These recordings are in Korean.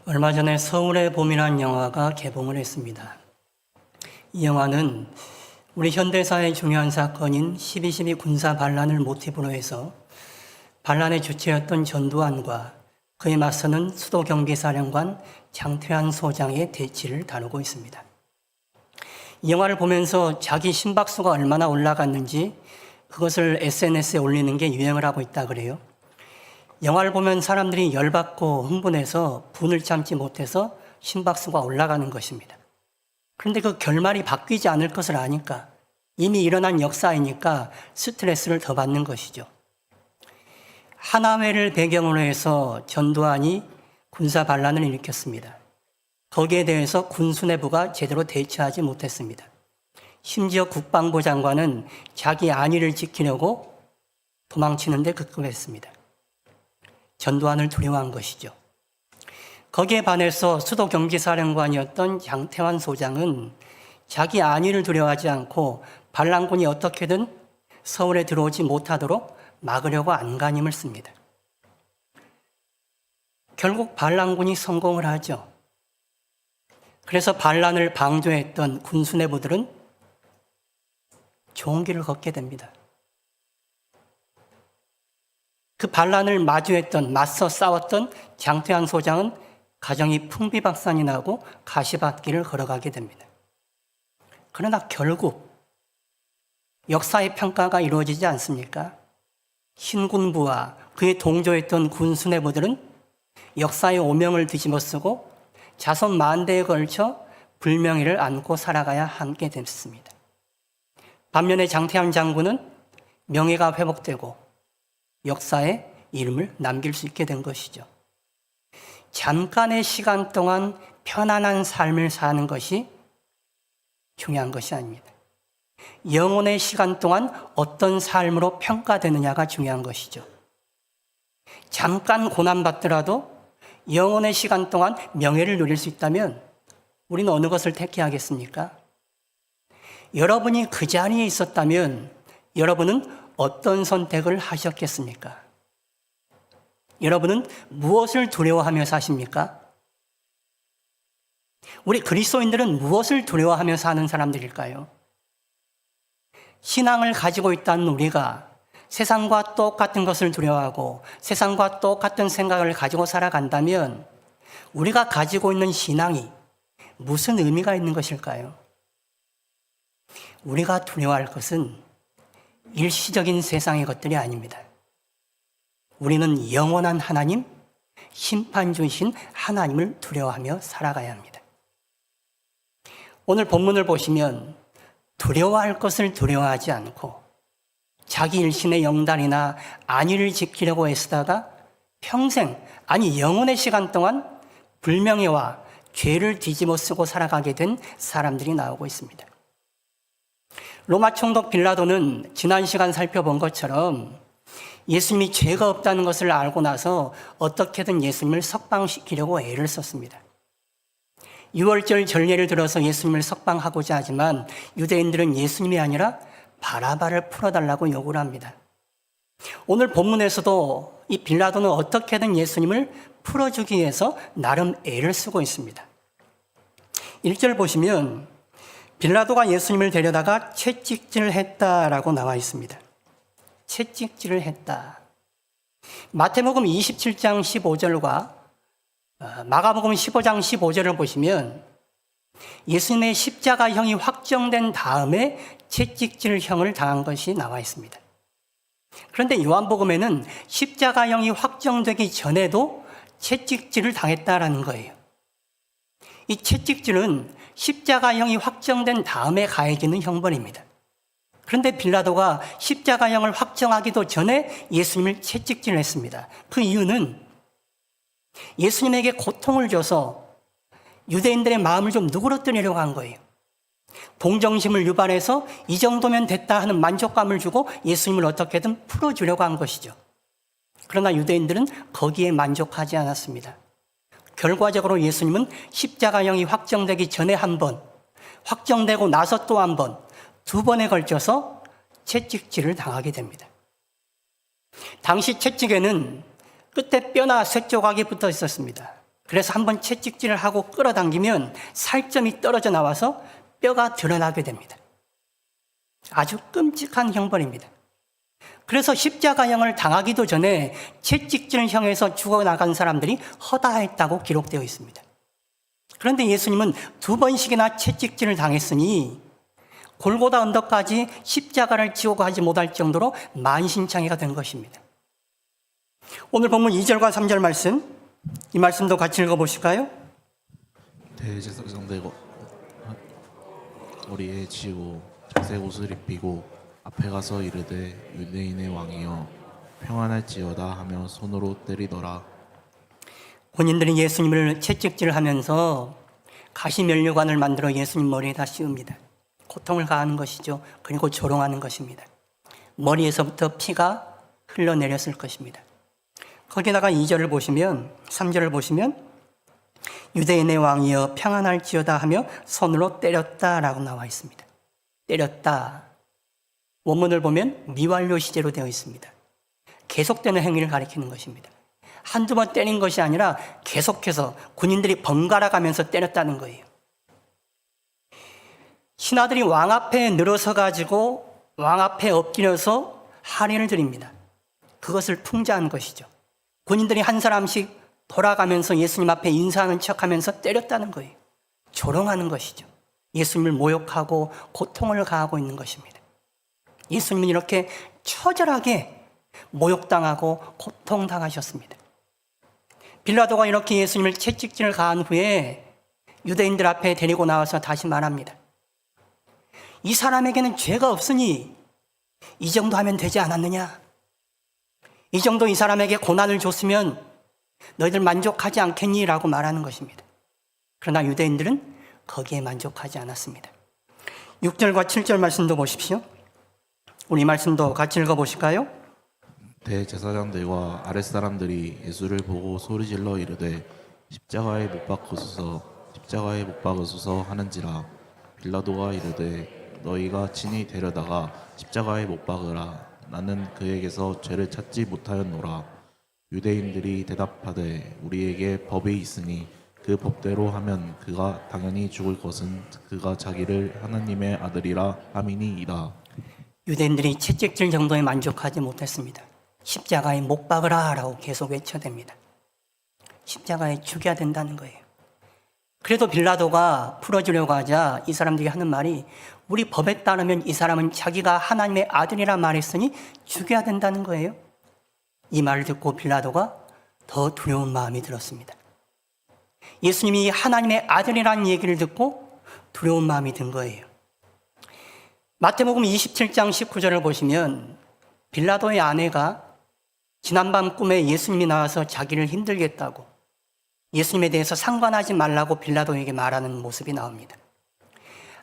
얼마 전에 서울의 봄이라는 영화가 개봉을 했습니다. 이 영화는 우리 현대사의 중요한 사건인 12.12 군사 반란을 모티브로 해서 반란의 주체였던 전두환과 그에 맞서는 수도경비사령관 장태환 소장의 대치를 다루고 있습니다. 이 영화를 보면서 자기 심박수가 얼마나 올라갔는지 그것을 SNS에 올리는 게 유행을 하고 있다 그래요. 영화를 보면 사람들이 열받고 흥분해서 분을 참지 못해서 심박수가 올라가는 것입니다. 그런데 그 결말이 바뀌지 않을 것을 아니까, 이미 일어난 역사이니까 스트레스를 더 받는 것이죠. 하나회를 배경으로 해서 전두환이 군사 반란을 일으켰습니다. 거기에 대해서 군수내부가 제대로 대처하지 못했습니다. 심지어 국방부 장관은 자기 안위를 지키려고 도망치는데 급급했습니다. 전두환을 두려워한 것이죠. 거기에 반해서 수도경비사령관이었던 장태환 소장은 자기 안위를 두려워하지 않고 반란군이 어떻게든 서울에 들어오지 못하도록 막으려고 안간힘을 씁니다. 결국 반란군이 성공을 하죠. 그래서 반란을 방조했던 군수내부들은 좋은 길을 걷게 됩니다. 그 반란을 맞서 싸웠던 장태환 소장은 가정이 풍비박산이 나고 가시밭길을 걸어가게 됩니다. 그러나 결국 역사의 평가가 이루어지지 않습니까? 신군부와 그에 동조했던 군수내부들은 역사의 오명을 뒤집어쓰고 자손 만대에 걸쳐 불명예를 안고 살아가야 하게 됐습니다. 반면에 장태환 장군은 명예가 회복되고 역사에 이름을 남길 수 있게 된 것이죠. 잠깐의 시간 동안 편안한 삶을 사는 것이 중요한 것이 아닙니다. 영혼의 시간 동안 어떤 삶으로 평가되느냐가 중요한 것이죠. 잠깐 고난받더라도 영혼의 시간 동안 명예를 누릴 수 있다면 우리는 어느 것을 택해야겠습니까? 여러분이 그 자리에 있었다면 여러분은 어떤 선택을 하셨겠습니까? 여러분은 무엇을 두려워하며 사십니까? 우리 그리스도인들은 무엇을 두려워하며 사는 사람들일까요? 신앙을 가지고 있다는 우리가 세상과 똑같은 것을 두려워하고 세상과 똑같은 생각을 가지고 살아간다면 우리가 가지고 있는 신앙이 무슨 의미가 있는 것일까요? 우리가 두려워할 것은 일시적인 세상의 것들이 아닙니다. 우리는 영원한 하나님, 심판주이신 하나님을 두려워하며 살아가야 합니다. 오늘 본문을 보시면 두려워할 것을 두려워하지 않고 자기 일신의 영달이나 안위를 지키려고 애쓰다가 평생, 아니 영원의 시간 동안 불명예와 죄를 뒤집어 쓰고 살아가게 된 사람들이 나오고 있습니다. 로마 총독 빌라도는 지난 시간 살펴본 것처럼 예수님이 죄가 없다는 것을 알고 나서 어떻게든 예수님을 석방시키려고 애를 썼습니다. 6월절 전례를 들어서 예수님을 석방하고자 하지만 유대인들은 예수님이 아니라 바라바를 풀어달라고 요구를 합니다. 오늘 본문에서도 이 빌라도는 어떻게든 예수님을 풀어주기 위해서 나름 애를 쓰고 있습니다. 1절 보시면 빌라도가 예수님을 데려다가 채찍질을 했다라고 나와 있습니다. 채찍질을 했다. 마태복음 27장 15절과 마가복음 15장 15절을 보시면 예수님의 십자가형이 확정된 다음에 채찍질형을 당한 것이 나와 있습니다. 그런데 요한복음에는 십자가형이 확정되기 전에도 채찍질을 당했다라는 거예요. 이 채찍질은 십자가형이 확정된 다음에 가해지는 형벌입니다. 그런데 빌라도가 십자가형을 확정하기도 전에 예수님을 채찍질을 했습니다. 그 이유는 예수님에게 고통을 줘서 유대인들의 마음을 좀 누그러뜨리려고 한 거예요. 동정심을 유발해서 이 정도면 됐다 하는 만족감을 주고 예수님을 어떻게든 풀어주려고 한 것이죠. 그러나 유대인들은 거기에 만족하지 않았습니다. 결과적으로 예수님은 십자가형이 확정되기 전에 한 번, 확정되고 나서 또 한 번, 두 번에 걸쳐서 채찍질을 당하게 됩니다. 당시 채찍에는 끝에 뼈나 쇠 조각이 붙어 있었습니다. 그래서 한번 채찍질을 하고 끌어당기면 살점이 떨어져 나와서 뼈가 드러나게 됩니다. 아주 끔찍한 형벌입니다. 그래서 십자가형을 당하기도 전에 채찍질형에서 죽어나간 사람들이 허다했다고 기록되어 있습니다. 그런데 예수님은 2번씩이나 채찍질을 당했으니 골고다 언덕까지 십자가를 지고 가지 못할 정도로 만신창이가 된 것입니다. 오늘 본문 2절과 3절 말씀, 이 말씀도 같이 읽어보실까요? 대제사장들과 머리에 지고 자색 옷을 입히고 앞에 가서 이르되 유대인의 왕이여 평안할지어다 하며 손으로 때리더라. 군인들이 예수님을 채찍질하면서 가시면류관을 만들어 예수님 머리에다 씌웁니다. 고통을 가하는 것이죠. 그리고 조롱하는 것입니다. 머리에서부터 피가 흘러내렸을 것입니다. 거기다가 2절을 보시면, 3절을 보시면 유대인의 왕이여 평안할지어다 하며 손으로 때렸다라고 나와 있습니다. 때렸다. 원문을 보면 미완료 시제로 되어 있습니다. 계속되는 행위를 가리키는 것입니다. 한두 번 때린 것이 아니라 계속해서 군인들이 번갈아 가면서 때렸다는 거예요. 신하들이 왕 앞에 늘어서 가지고 왕 앞에 엎드려서 할인을 드립니다. 그것을 풍자한 것이죠. 군인들이 한 사람씩 돌아가면서 예수님 앞에 인사하는 척하면서 때렸다는 거예요. 조롱하는 것이죠. 예수님을 모욕하고 고통을 가하고 있는 것입니다. 예수님은 이렇게 처절하게 모욕당하고 고통당하셨습니다. 빌라도가 이렇게 예수님을 채찍질을 가한 후에 유대인들 앞에 데리고 나와서 다시 말합니다. 이 사람에게는 죄가 없으니 이 정도 하면 되지 않았느냐? 이 정도 이 사람에게 고난을 줬으면 너희들 만족하지 않겠니? 라고 말하는 것입니다. 그러나 유대인들은 거기에 만족하지 않았습니다. 6절과 7절 말씀도 보십시오. 우리 말씀도 같이 읽어보실까요? 대제사장들과 아랫사람들이 예수를 보고 소리질러 이르되 십자가에 못 박으소서 십자가에 못 박으소서 하는지라. 빌라도가 이르되 너희가 친히 데려다가 십자가에 못 박으라. 나는 그에게서 죄를 찾지 못하였노라. 유대인들이 대답하되 우리에게 법이 있으니 그 법대로 하면 그가 당연히 죽을 것은 그가 자기를 하나님의 아들이라 함이니이다. 유대인들이 채찍질 정도에 만족하지 못했습니다. 십자가에 못 박으라 라고 계속 외쳐댑니다. 십자가에 죽여야 된다는 거예요. 그래도 빌라도가 풀어주려고 하자 이 사람들이 하는 말이 우리 법에 따르면 이 사람은 자기가 하나님의 아들이라 말했으니 죽여야 된다는 거예요. 이 말을 듣고 빌라도가 더 두려운 마음이 들었습니다. 예수님이 하나님의 아들이라는 얘기를 듣고 두려운 마음이 든 거예요. 마태복음 27장 19절을 보시면 빌라도의 아내가 지난밤 꿈에 예수님이 나와서 자기를 힘들겠다고 예수님에 대해서 상관하지 말라고 빌라도에게 말하는 모습이 나옵니다.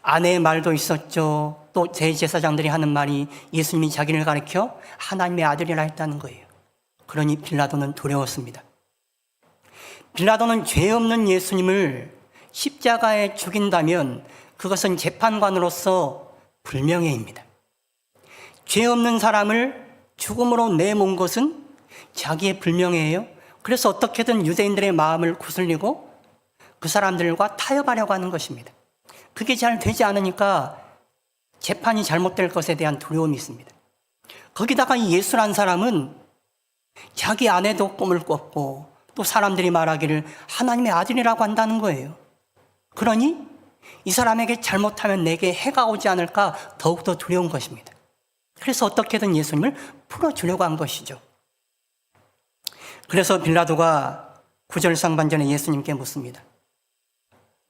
아내의 말도 있었죠. 또 대제사장들이 하는 말이 예수님이 자기를 가리켜 하나님의 아들이라 했다는 거예요. 그러니 빌라도는 두려웠습니다. 빌라도는 죄 없는 예수님을 십자가에 죽인다면 그것은 재판관으로서 불명예입니다. 죄 없는 사람을 죽음으로 내몬 것은 자기의 불명예예요. 그래서 어떻게든 유대인들의 마음을 구슬리고 그 사람들과 타협하려고 하는 것입니다. 그게 잘 되지 않으니까 재판이 잘못될 것에 대한 두려움이 있습니다. 거기다가 이 예수란 사람은 자기 아내도 꿈을 꿨고 또 사람들이 말하기를 하나님의 아들이라고 한다는 거예요. 그러니 이 사람에게 잘못하면 내게 해가 오지 않을까 더욱더 두려운 것입니다. 그래서 어떻게든 예수님을 풀어주려고 한 것이죠. 그래서 빌라도가 9절 상반전에 예수님께 묻습니다.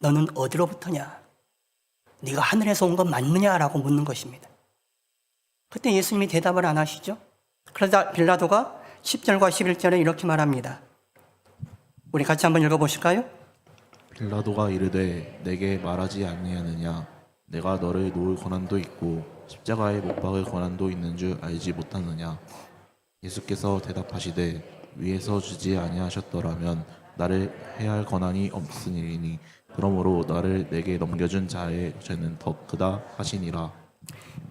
너는 어디로부터냐? 네가 하늘에서 온 건 맞느냐라고 묻는 것입니다. 그때 예수님이 대답을 안 하시죠. 그러다 빌라도가 10절과 11절에 이렇게 말합니다. 우리 같이 한번 읽어보실까요? 빌라도가 이르되 내게 말하지 아니하느냐? 내가 너를 놓을 권한도 있고 십자가에 못 박을 권한도 있는 줄 알지 못하느냐? 예수께서 대답하시되 위에서 주지 아니하셨더라면 나를 해할 권한이 없으니니 그러므로 나를 내게 넘겨준 자의 죄는 더 크다 하시니라.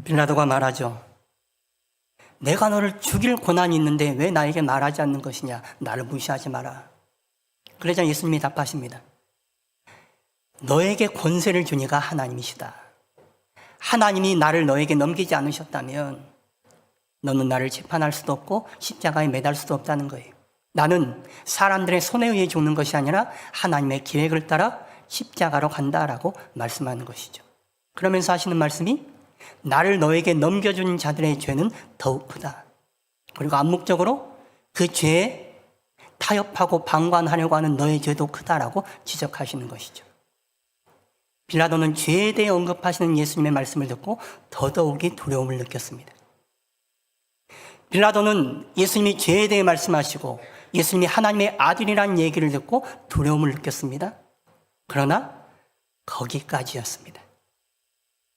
빌라도가 말하죠. 내가 너를 죽일 권한이 있는데 왜 나에게 말하지 않는 것이냐? 나를 무시하지 마라. 그러자 예수님이 답하십니다. 너에게 권세를 준 이가 하나님이시다. 하나님이 나를 너에게 넘기지 않으셨다면 너는 나를 재판할 수도 없고 십자가에 매달 수도 없다는 거예요. 나는 사람들의 손에 의해 죽는 것이 아니라 하나님의 계획을 따라 십자가로 간다라고 말씀하는 것이죠. 그러면서 하시는 말씀이 나를 너에게 넘겨준 자들의 죄는 더욱 크다. 그리고 암묵적으로 그 죄에 타협하고 방관하려고 하는 너의 죄도 크다라고 지적하시는 것이죠. 빌라도는 죄에 대해 언급하시는 예수님의 말씀을 듣고 더더욱이 두려움을 느꼈습니다. 빌라도는 예수님이 죄에 대해 말씀하시고 예수님이 하나님의 아들이라는 얘기를 듣고 두려움을 느꼈습니다. 그러나 거기까지였습니다.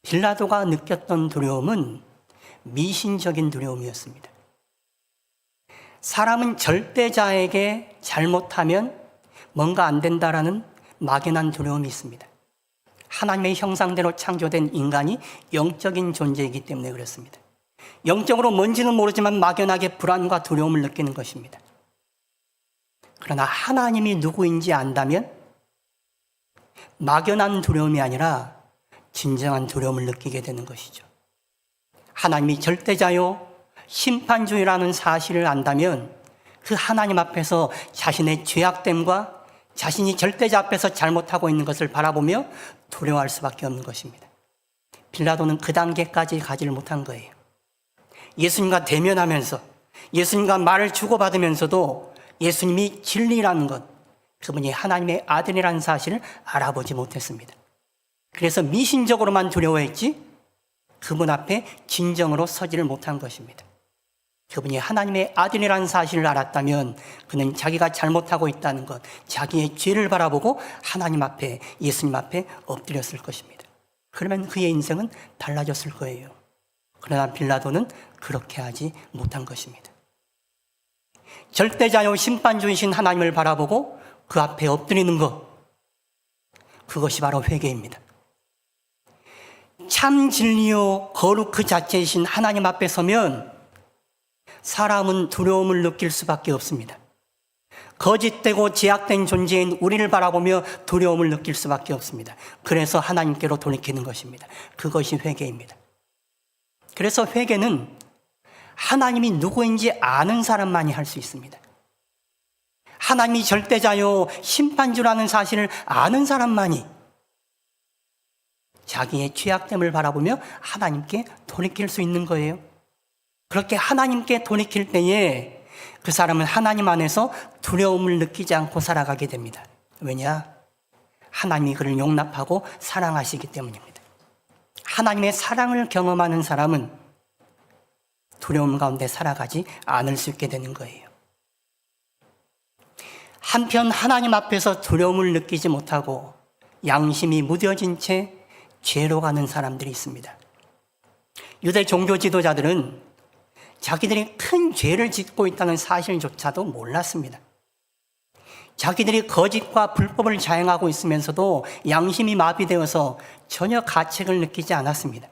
빌라도가 느꼈던 두려움은 미신적인 두려움이었습니다. 사람은 절대자에게 잘못하면 뭔가 안 된다라는 막연한 두려움이 있습니다. 하나님의 형상대로 창조된 인간이 영적인 존재이기 때문에 그렇습니다. 영적으로 뭔지는 모르지만 막연하게 불안과 두려움을 느끼는 것입니다. 그러나 하나님이 누구인지 안다면 막연한 두려움이 아니라 진정한 두려움을 느끼게 되는 것이죠. 하나님이 절대자요 심판주의라는 사실을 안다면 그 하나님 앞에서 자신의 죄악됨과 자신이 절대자 앞에서 잘못하고 있는 것을 바라보며 두려워할 수밖에 없는 것입니다. 빌라도는 그 단계까지 가지를 못한 거예요. 예수님과 대면하면서 예수님과 말을 주고받으면서도 예수님이 진리라는 것, 그분이 하나님의 아들이라는 사실을 알아보지 못했습니다. 그래서 미신적으로만 두려워했지 그분 앞에 진정으로 서지를 못한 것입니다. 그분이 하나님의 아들이라는 사실을 알았다면 그는 자기가 잘못하고 있다는 것, 자기의 죄를 바라보고 하나님 앞에, 예수님 앞에 엎드렸을 것입니다. 그러면 그의 인생은 달라졌을 거예요. 그러나 빌라도는 그렇게 하지 못한 것입니다. 절대자요 심판주이신 하나님을 바라보고 그 앞에 엎드리는 것, 그것이 바로 회개입니다. 참 진리요 거룩 그 자체이신 하나님 앞에 서면 사람은 두려움을 느낄 수밖에 없습니다. 거짓되고 제약된 존재인 우리를 바라보며 두려움을 느낄 수밖에 없습니다. 그래서 하나님께로 돌이키는 것입니다. 그것이 회개입니다. 그래서 회개는 하나님이 누구인지 아는 사람만이 할 수 있습니다. 하나님이 절대자요 심판주라는 사실을 아는 사람만이 자기의 죄악됨을 바라보며 하나님께 돌이킬 수 있는 거예요. 그렇게 하나님께 돌이킬 때에 그 사람은 하나님 안에서 두려움을 느끼지 않고 살아가게 됩니다. 왜냐? 하나님이 그를 용납하고 사랑하시기 때문입니다. 하나님의 사랑을 경험하는 사람은 두려움 가운데 살아가지 않을 수 있게 되는 거예요. 한편 하나님 앞에서 두려움을 느끼지 못하고 양심이 무뎌진 채 죄로 가는 사람들이 있습니다. 유대 종교 지도자들은 자기들이 큰 죄를 짓고 있다는 사실조차도 몰랐습니다. 자기들이 거짓과 불법을 자행하고 있으면서도 양심이 마비되어서 전혀 가책을 느끼지 않았습니다.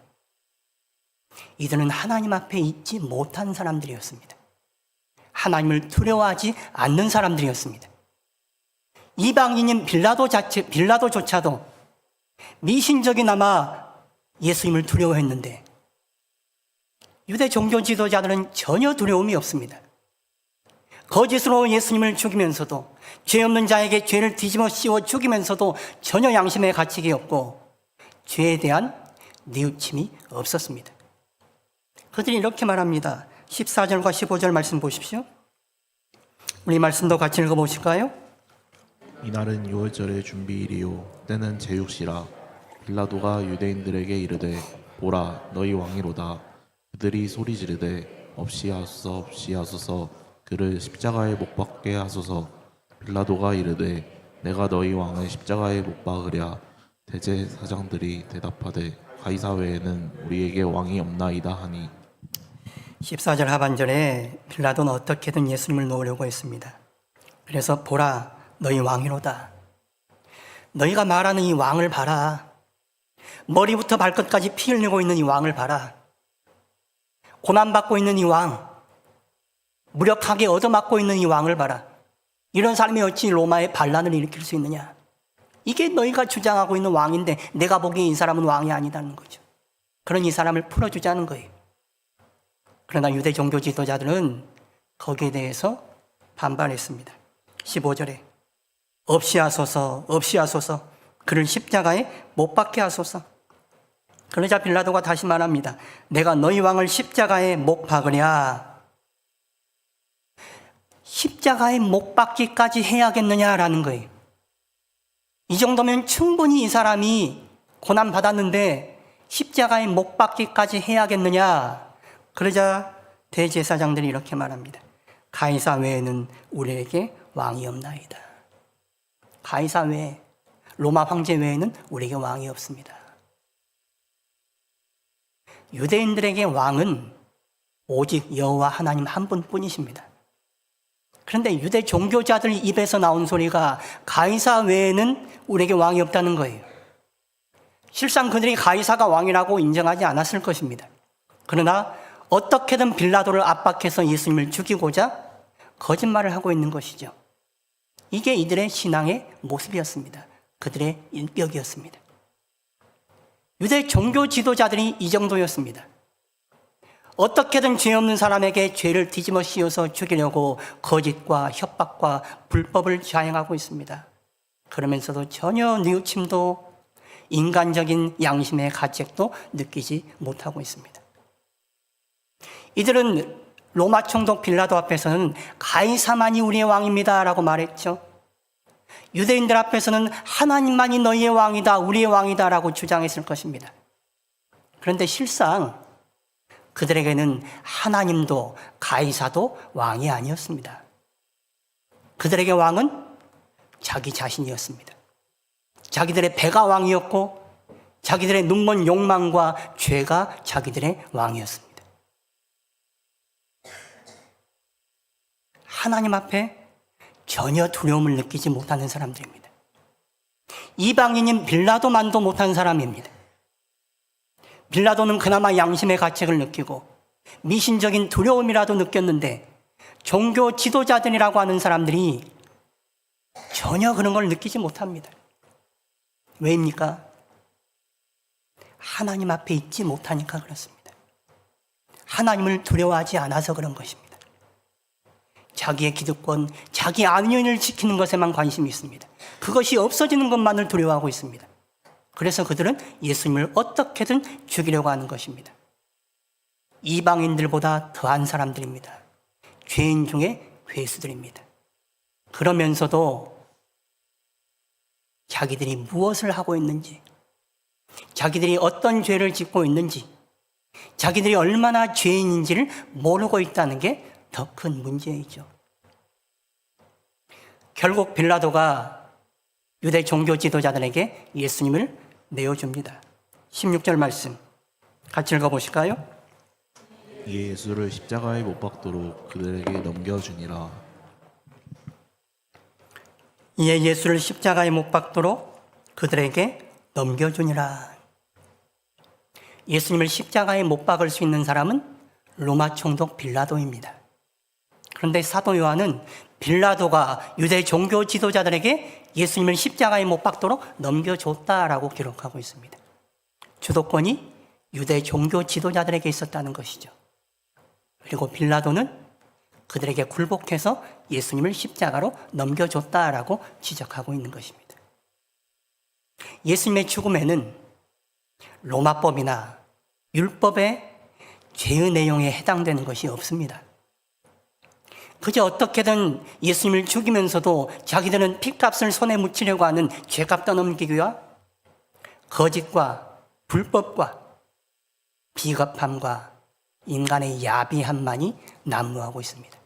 이들은 하나님 앞에 있지 못한 사람들이었습니다. 하나님을 두려워하지 않는 사람들이었습니다. 이방인인 빌라도조차도 미신적이나마 예수님을 두려워했는데 유대 종교 지도자들은 전혀 두려움이 없습니다. 거짓으로 예수님을 죽이면서도 죄 없는 자에게 죄를 뒤집어 씌워 죽이면서도 전혀 양심의 가책이 없고 죄에 대한 뉘우침이 없었습니다. 그들이 이렇게 말합니다. 14절과 15절 말씀 보십시오. 우리 말씀도 같이 읽어보실까요? 이날은 유월절의 준비일이요 때는 제육시라. 빌라도가 유대인들에게 이르되 보라 너희 왕이로다. 그들이 소리 지르되 없이 하소서 없이 하소서 그를 십자가에 못 박게 하소서. 빌라도가 이르되 내가 너희 왕을 십자가에 못 박으랴. 대제사장들이 대답하되 가이사 외에는 우리에게 왕이 없나이다 하니. 14절 하반절에 빌라도는 어떻게든 예수님을 놓으려고 했습니다. 그래서 보라 너희 왕이로다. 너희가 말하는 이 왕을 봐라. 머리부터 발끝까지 피 흘리고 있는 이 왕을 봐라. 고난받고 있는 이 왕, 무력하게 얻어맞고 있는 이 왕을 봐라. 이런 사람이 어찌 로마에 반란을 일으킬 수 있느냐? 이게 너희가 주장하고 있는 왕인데 내가 보기에 이 사람은 왕이 아니다는 거죠. 그런 이 사람을 풀어주자는 거예요. 그러나 유대 종교 지도자들은 거기에 대해서 반발했습니다. 15절에 없이 하소서, 없이 하소서, 그를 십자가에 못 박게 하소서. 그러자 빌라도가 다시 말합니다. 내가 너희 왕을 십자가에 못 박으랴. 십자가에 못 박기까지 해야겠느냐라는 거예요. 이 정도면 충분히 이 사람이 고난받았는데 십자가에 못 박기까지 해야겠느냐. 그러자 대제사장들이 이렇게 말합니다. 가이사 외에는 우리에게 왕이 없나이다. 가이사 외에, 로마 황제 외에는 우리에게 왕이 없습니다. 유대인들에게 왕은 오직 여호와 하나님 한 분뿐이십니다. 그런데 유대 종교자들 입에서 나온 소리가 가이사 외에는 우리에게 왕이 없다는 거예요. 실상 그들이 가이사가 왕이라고 인정하지 않았을 것입니다. 그러나 어떻게든 빌라도를 압박해서 예수님을 죽이고자 거짓말을 하고 있는 것이죠. 이게 이들의 신앙의 모습이었습니다. 그들의 인격이었습니다. 유대 종교 지도자들이 이 정도였습니다. 어떻게든 죄 없는 사람에게 죄를 뒤집어 씌워서 죽이려고 거짓과 협박과 불법을 자행하고 있습니다. 그러면서도 전혀 뉘우침도 인간적인 양심의 가책도 느끼지 못하고 있습니다. 이들은 로마 총독 빌라도 앞에서는 가이사만이 우리의 왕입니다 라고 말했죠. 유대인들 앞에서는 하나님만이 너희의 왕이다, 우리의 왕이다 라고 주장했을 것입니다. 그런데 실상 그들에게는 하나님도 가이사도 왕이 아니었습니다. 그들에게 왕은 자기 자신이었습니다. 자기들의 배가 왕이었고 자기들의 눈먼 욕망과 죄가 자기들의 왕이었습니다. 하나님 앞에 전혀 두려움을 느끼지 못하는 사람들입니다. 이방인인 빌라도만도 못한 사람입니다. 빌라도는 그나마 양심의 가책을 느끼고 미신적인 두려움이라도 느꼈는데 종교 지도자들이라고 하는 사람들이 전혀 그런 걸 느끼지 못합니다. 왜입니까? 하나님 앞에 있지 못하니까 그렇습니다. 하나님을 두려워하지 않아서 그런 것입니다. 자기의 기득권, 자기 안위를 지키는 것에만 관심이 있습니다. 그것이 없어지는 것만을 두려워하고 있습니다. 그래서 그들은 예수님을 어떻게든 죽이려고 하는 것입니다. 이방인들보다 더한 사람들입니다. 죄인 중에 괴수들입니다. 그러면서도 자기들이 무엇을 하고 있는지, 자기들이 어떤 죄를 짓고 있는지, 자기들이 얼마나 죄인인지를 모르고 있다는 게 더 큰 문제이죠. 결국 빌라도가 유대 종교 지도자들에게 예수님을 내어줍니다. 16절 말씀 같이 읽어보실까요? 이에 예수를 십자가에 못 박도록 그들에게 넘겨주니라. 이에 예수를 십자가에 못 박도록 그들에게 넘겨주니라. 예수님을 십자가에 못 박을 수 있는 사람은 로마 총독 빌라도입니다. 그런데 사도 요한은 빌라도가 유대 종교 지도자들에게 예수님을 십자가에 못 박도록 넘겨줬다라고 기록하고 있습니다. 주도권이 유대 종교 지도자들에게 있었다는 것이죠. 그리고 빌라도는 그들에게 굴복해서 예수님을 십자가로 넘겨줬다라고 지적하고 있는 것입니다. 예수님의 죽음에는 로마법이나 율법의 죄의 내용에 해당되는 것이 없습니다. 그저 어떻게든 예수님을 죽이면서도 자기들은 핏값을 손에 묻히려고 하는 죄값 떠넘기기와 거짓과 불법과 비겁함과 인간의 야비함만이 난무하고 있습니다.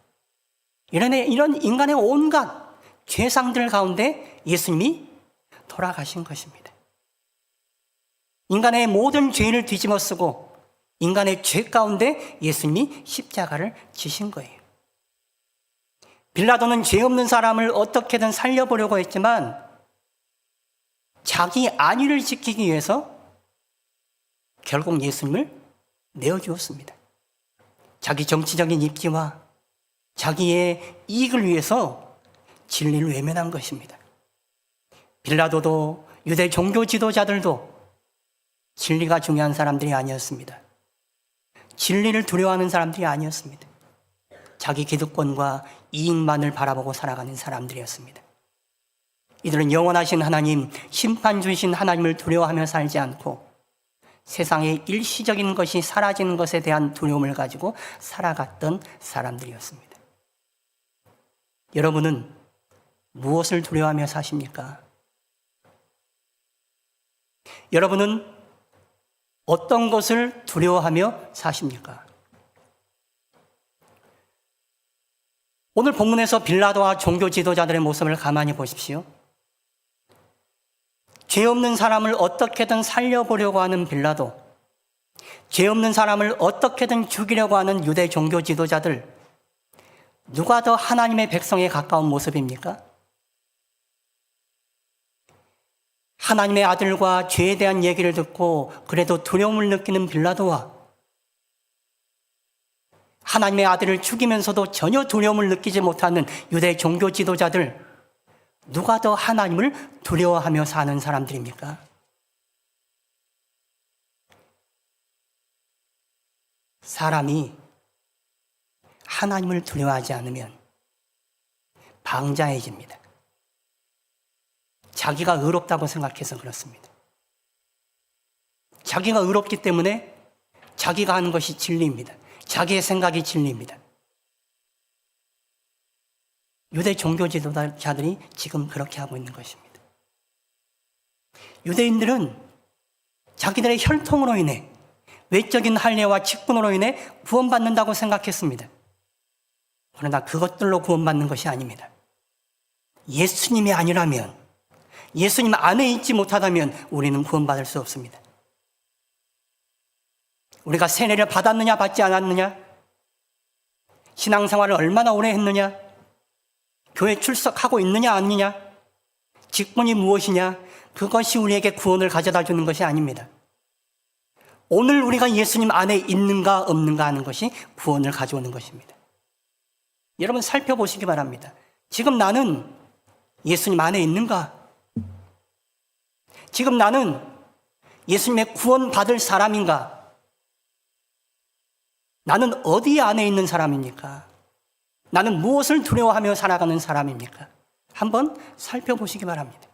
이런 인간의 온갖 죄상들 가운데 예수님이 돌아가신 것입니다. 인간의 모든 죄를 뒤집어 쓰고 인간의 죄 가운데 예수님이 십자가를 지신 거예요. 빌라도는 죄 없는 사람을 어떻게든 살려보려고 했지만 자기 안위를 지키기 위해서 결국 예수님을 내어주었습니다. 자기 정치적인 입지와 자기의 이익을 위해서 진리를 외면한 것입니다. 빌라도도 유대 종교 지도자들도 진리가 중요한 사람들이 아니었습니다. 진리를 두려워하는 사람들이 아니었습니다. 자기 기득권과 이익만을 바라보고 살아가는 사람들이었습니다. 이들은 영원하신 하나님, 심판주이신 하나님을 두려워하며 살지 않고 세상의 일시적인 것이 사라지는 것에 대한 두려움을 가지고 살아갔던 사람들이었습니다. 여러분은 무엇을 두려워하며 사십니까? 여러분은 어떤 것을 두려워하며 사십니까? 오늘 본문에서 빌라도와 종교 지도자들의 모습을 가만히 보십시오. 죄 없는 사람을 어떻게든 살려보려고 하는 빌라도, 죄 없는 사람을 어떻게든 죽이려고 하는 유대 종교 지도자들, 누가 더 하나님의 백성에 가까운 모습입니까? 하나님의 아들과 죄에 대한 얘기를 듣고 그래도 두려움을 느끼는 빌라도와 하나님의 아들을 죽이면서도 전혀 두려움을 느끼지 못하는 유대 종교 지도자들, 누가 더 하나님을 두려워하며 사는 사람들입니까? 사람이 하나님을 두려워하지 않으면 방자해집니다. 자기가 의롭다고 생각해서 그렇습니다. 자기가 의롭기 때문에 자기가 하는 것이 진리입니다. 자기의 생각이 진리입니다. 유대 종교 지도자들이 지금 그렇게 하고 있는 것입니다. 유대인들은 자기들의 혈통으로 인해, 외적인 할례와 직분으로 인해 구원받는다고 생각했습니다. 그러나 그것들로 구원받는 것이 아닙니다. 예수님이 아니라면, 예수님 안에 있지 못하다면 우리는 구원받을 수 없습니다. 우리가 세례를 받았느냐 받지 않았느냐, 신앙생활을 얼마나 오래 했느냐, 교회 출석하고 있느냐 아니냐, 직분이 무엇이냐, 그것이 우리에게 구원을 가져다 주는 것이 아닙니다. 오늘 우리가 예수님 안에 있는가 없는가 하는 것이 구원을 가져오는 것입니다. 여러분 살펴보시기 바랍니다. 지금 나는 예수님 안에 있는가? 지금 나는 예수님의 구원 받을 사람인가? 나는 어디 안에 있는 사람입니까? 나는 무엇을 두려워하며 살아가는 사람입니까? 한번 살펴보시기 바랍니다.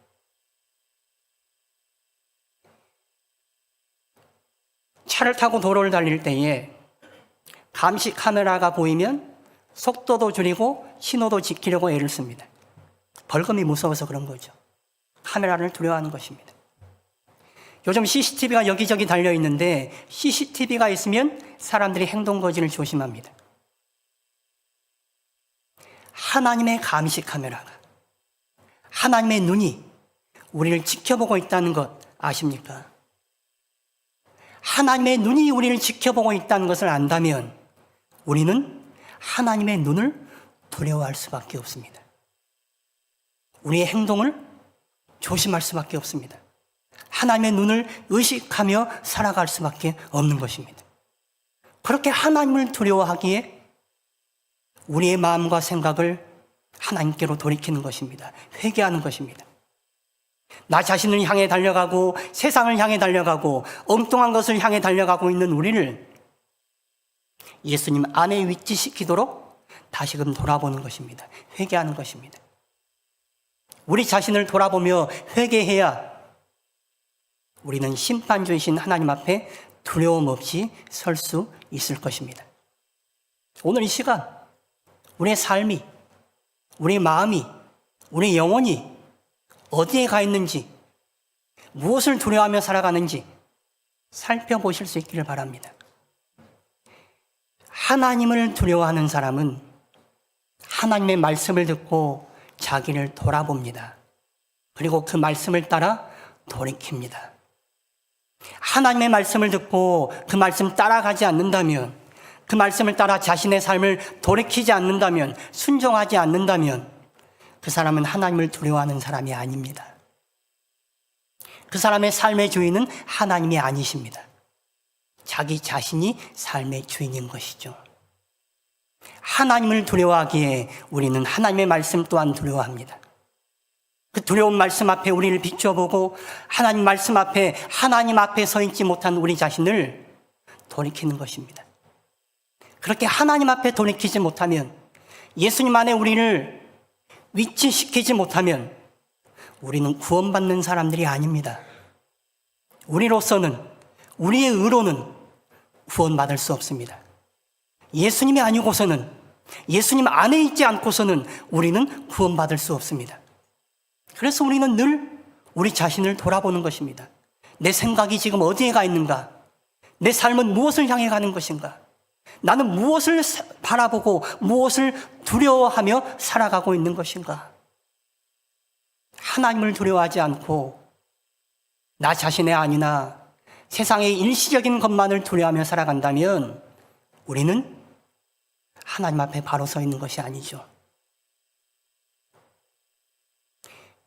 차를 타고 도로를 달릴 때에 감시 카메라가 보이면 속도도 줄이고 신호도 지키려고 애를 씁니다. 벌금이 무서워서 그런 거죠. 카메라를 두려워하는 것입니다. 요즘 CCTV가 여기저기 달려있는데 CCTV가 있으면 사람들이 행동거지를 조심합니다. 하나님의 감시 카메라가, 하나님의 눈이 우리를 지켜보고 있다는 것 아십니까? 하나님의 눈이 우리를 지켜보고 있다는 것을 안다면 우리는 하나님의 눈을 두려워할 수밖에 없습니다. 우리의 행동을 조심할 수밖에 없습니다. 하나님의 눈을 의식하며 살아갈 수밖에 없는 것입니다. 그렇게 하나님을 두려워하기에 우리의 마음과 생각을 하나님께로 돌이키는 것입니다. 회개하는 것입니다. 나 자신을 향해 달려가고 세상을 향해 달려가고 엉뚱한 것을 향해 달려가고 있는 우리를 예수님 안에 위치시키도록 다시금 돌아보는 것입니다. 회개하는 것입니다. 우리 자신을 돌아보며 회개해야 우리는 심판주이신 하나님 앞에 두려움 없이 설 수 있을 것입니다. 오늘 이 시간 우리의 삶이, 우리의 마음이, 우리의 영혼이 어디에 가 있는지, 무엇을 두려워하며 살아가는지 살펴보실 수 있기를 바랍니다. 하나님을 두려워하는 사람은 하나님의 말씀을 듣고 자기를 돌아봅니다. 그리고 그 말씀을 따라 돌이킵니다. 하나님의 말씀을 듣고 그 말씀 따라가지 않는다면, 그 말씀을 따라 자신의 삶을 돌이키지 않는다면, 순종하지 않는다면 그 사람은 하나님을 두려워하는 사람이 아닙니다. 그 사람의 삶의 주인은 하나님이 아니십니다. 자기 자신이 삶의 주인인 것이죠. 하나님을 두려워하기에 우리는 하나님의 말씀 또한 두려워합니다. 그 두려운 말씀 앞에 우리를 비춰보고 하나님 말씀 앞에 하나님 앞에 서 있지 못한 우리 자신을 돌이키는 것입니다. 그렇게 하나님 앞에 돌이키지 못하면, 예수님 안에 우리를 위치시키지 못하면 우리는 구원받는 사람들이 아닙니다. 우리로서는, 우리의 의로는 구원받을 수 없습니다. 예수님이 아니고서는, 예수님 안에 있지 않고서는 우리는 구원받을 수 없습니다. 그래서 우리는 늘 우리 자신을 돌아보는 것입니다. 내 생각이 지금 어디에 가 있는가? 내 삶은 무엇을 향해 가는 것인가? 나는 무엇을 바라보고 무엇을 두려워하며 살아가고 있는 것인가? 하나님을 두려워하지 않고 나 자신의 안위나 세상의 일시적인 것만을 두려워하며 살아간다면 우리는 하나님 앞에 바로 서 있는 것이 아니죠.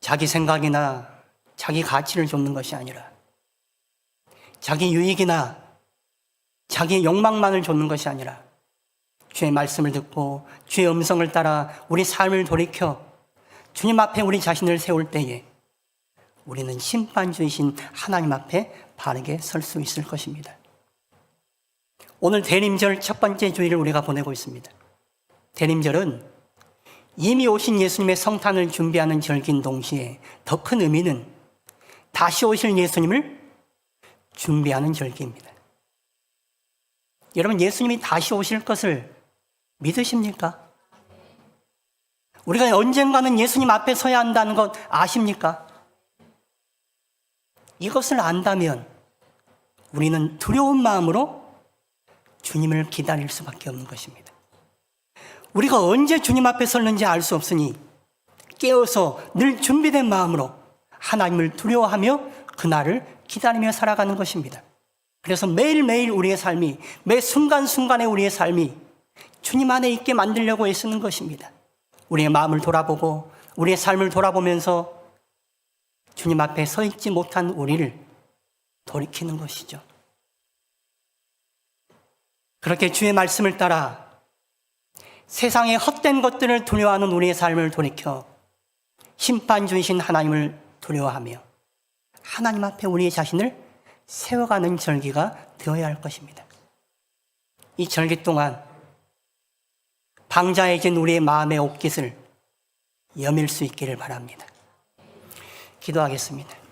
자기 생각이나 자기 가치를 좇는 것이 아니라 자기 유익이나 자기 욕망만을 좇는 것이 아니라 주의 말씀을 듣고 주의 음성을 따라 우리 삶을 돌이켜 주님 앞에 우리 자신을 세울 때에 우리는 심판주이신 하나님 앞에 바르게 설 수 있을 것입니다. 오늘 대림절 첫 번째 주일을 우리가 보내고 있습니다. 대림절은 이미 오신 예수님의 성탄을 준비하는 절기인 동시에 더 큰 의미는 다시 오실 예수님을 준비하는 절기입니다. 여러분, 예수님이 다시 오실 것을 믿으십니까? 우리가 언젠가는 예수님 앞에 서야 한다는 것 아십니까? 이것을 안다면 우리는 두려운 마음으로 주님을 기다릴 수밖에 없는 것입니다. 우리가 언제 주님 앞에 섰는지 알 수 없으니 깨어서 늘 준비된 마음으로 하나님을 두려워하며 그날을 기다리며 살아가는 것입니다. 그래서 매일매일 우리의 삶이, 매 순간순간의 우리의 삶이 주님 안에 있게 만들려고 애쓰는 것입니다. 우리의 마음을 돌아보고 우리의 삶을 돌아보면서 주님 앞에 서 있지 못한 우리를 돌이키는 것이죠. 그렇게 주의 말씀을 따라 세상의 헛된 것들을 두려워하는 우리의 삶을 돌이켜 심판주이신 하나님을 두려워하며 하나님 앞에 우리의 자신을 세워가는 절기가 되어야 할 것입니다. 이 절기 동안 방자해진 우리의 마음의 옷깃을 여밀 수 있기를 바랍니다. 기도하겠습니다.